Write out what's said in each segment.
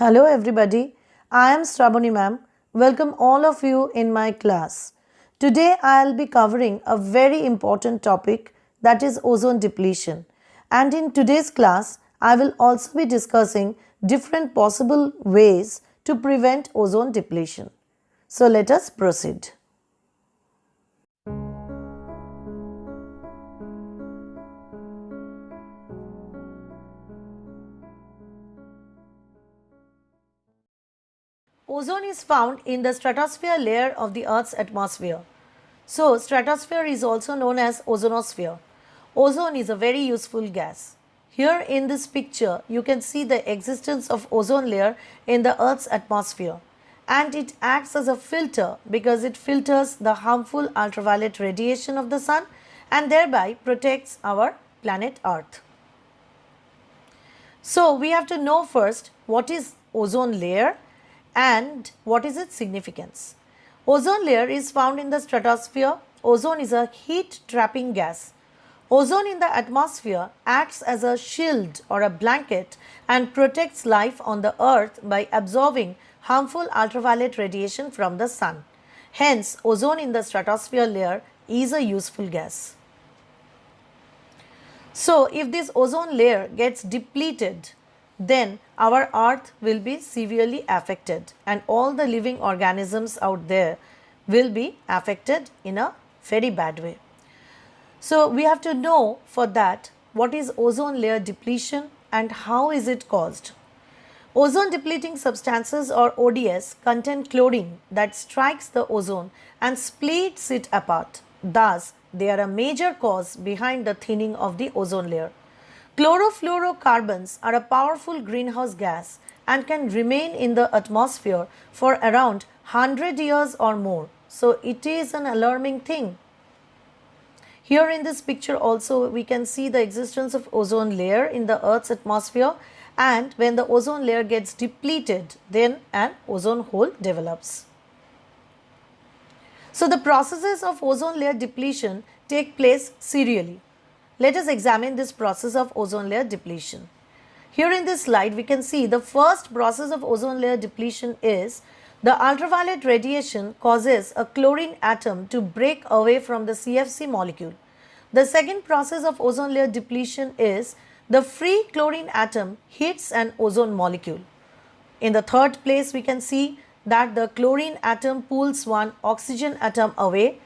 Hello everybody, I am Straboni ma'am. Welcome all of you in my class. Today I'll be covering a very important topic, that is ozone depletion. And in today's class, I will also be discussing different possible ways to prevent ozone depletion. So let us proceed. Ozone is found in the stratosphere layer of the Earth's atmosphere. So, stratosphere is also known as ozonosphere. Ozone is a very useful gas. Here in this picture, you can see the existence of ozone layer in the Earth's atmosphere, and it acts as a filter because it filters the harmful ultraviolet radiation of the sun and thereby protects our planet Earth. So, we have to know first what is ozone layer and what is its significance. Ozone layer is found in the stratosphere. Ozone is a heat trapping gas. Ozone in the atmosphere acts as a shield or a blanket and protects life on the earth by absorbing harmful ultraviolet radiation from the sun. Hence, ozone in the stratosphere layer is a useful gas. So, if this ozone layer gets depleted, then our earth will be severely affected and all the living organisms out there will be affected in a very bad way. So, we have to know for that what is ozone layer depletion and how is it caused. Ozone depleting substances or ODS contain chlorine that strikes the ozone and splits it apart. Thus, they are a major cause behind the thinning of the ozone layer. Chlorofluorocarbons are a powerful greenhouse gas and can remain in the atmosphere for around 100 years or more. So, it is an alarming thing. Here in this picture also we can see the existence of ozone layer in the Earth's atmosphere, and when the ozone layer gets depleted, then an ozone hole develops. So, the processes of ozone layer depletion take place serially. Let us examine this process of ozone layer depletion. Here in this slide, we can see the first process of ozone layer depletion is the ultraviolet radiation causes a chlorine atom to break away from the CFC molecule. The second process of ozone layer depletion is the free chlorine atom hits an ozone molecule. In the third place, we can see that the chlorine atom pulls one oxygen atom away,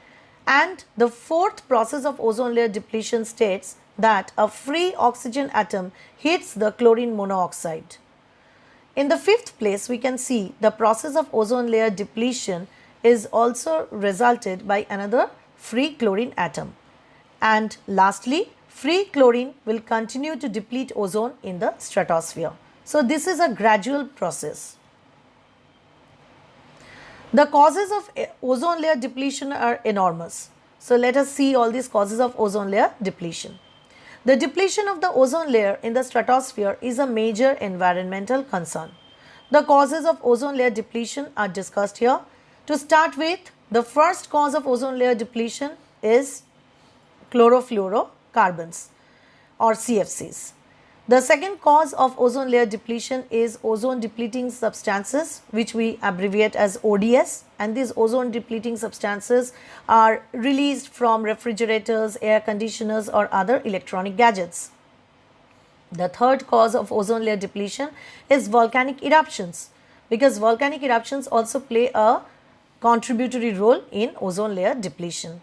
and the fourth process of ozone layer depletion states that a free oxygen atom hits the chlorine monoxide. In the fifth place, we can see the process of ozone layer depletion is also resulted by another free chlorine atom. And lastly, free chlorine will continue to deplete ozone in the stratosphere. So, this is a gradual process. The causes of ozone layer depletion are enormous. So, let us see all these causes of ozone layer depletion. The depletion of the ozone layer in the stratosphere is a major environmental concern. The causes of ozone layer depletion are discussed here. To start with, the first cause of ozone layer depletion is chlorofluorocarbons or CFCs. The second cause of ozone layer depletion is ozone depleting substances, which we abbreviate as ODS, and these ozone depleting substances are released from refrigerators, air conditioners or other electronic gadgets. The third cause of ozone layer depletion is volcanic eruptions, because volcanic eruptions also play a contributory role in ozone layer depletion.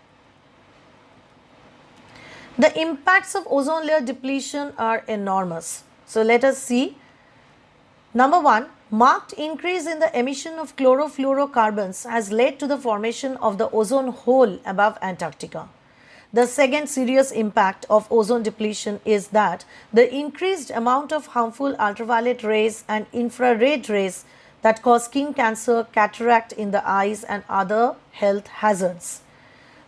The impacts of ozone layer depletion are enormous. So, let us see. Number one, marked increase in the emission of chlorofluorocarbons has led to the formation of the ozone hole above Antarctica. The second serious impact of ozone depletion is that the increased amount of harmful ultraviolet rays and infrared rays that cause skin cancer, cataract in the eyes and other health hazards.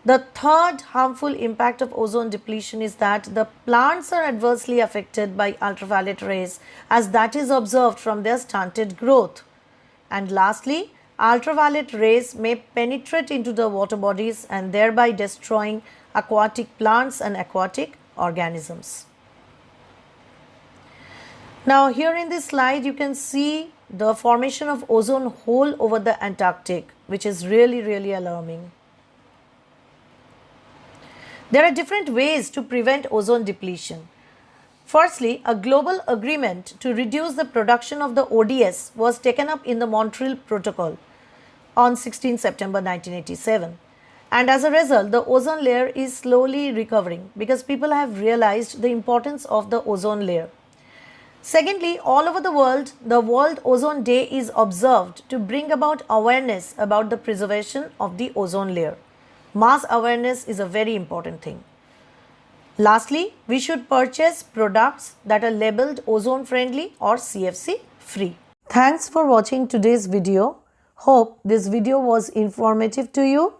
The third harmful impact of ozone depletion is that the plants are adversely affected by ultraviolet rays, as that is observed from their stunted growth. And lastly, ultraviolet rays may penetrate into the water bodies and thereby destroying aquatic plants and aquatic organisms. Now, here in this slide you can see the formation of ozone hole over the Antarctic, which is really alarming. There are different ways to prevent ozone depletion. Firstly, a global agreement to reduce the production of the ODS was taken up in the Montreal Protocol on 16 September 1987. And as a result, the ozone layer is slowly recovering because people have realized the importance of the ozone layer. Secondly, all over the World Ozone Day is observed to bring about awareness about the preservation of the ozone layer. Mass awareness is a very important thing. Lastly, we should purchase products that are labeled ozone friendly or CFC free. Thanks for watching today's video. Hope this video was informative to you.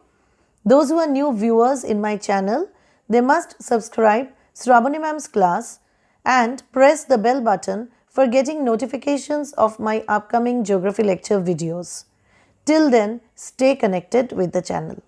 Those who are new viewers in my channel, they must subscribe Sravani Ma'am's class and press the bell button for getting notifications of my upcoming geography lecture videos. Till then, stay connected with the channel.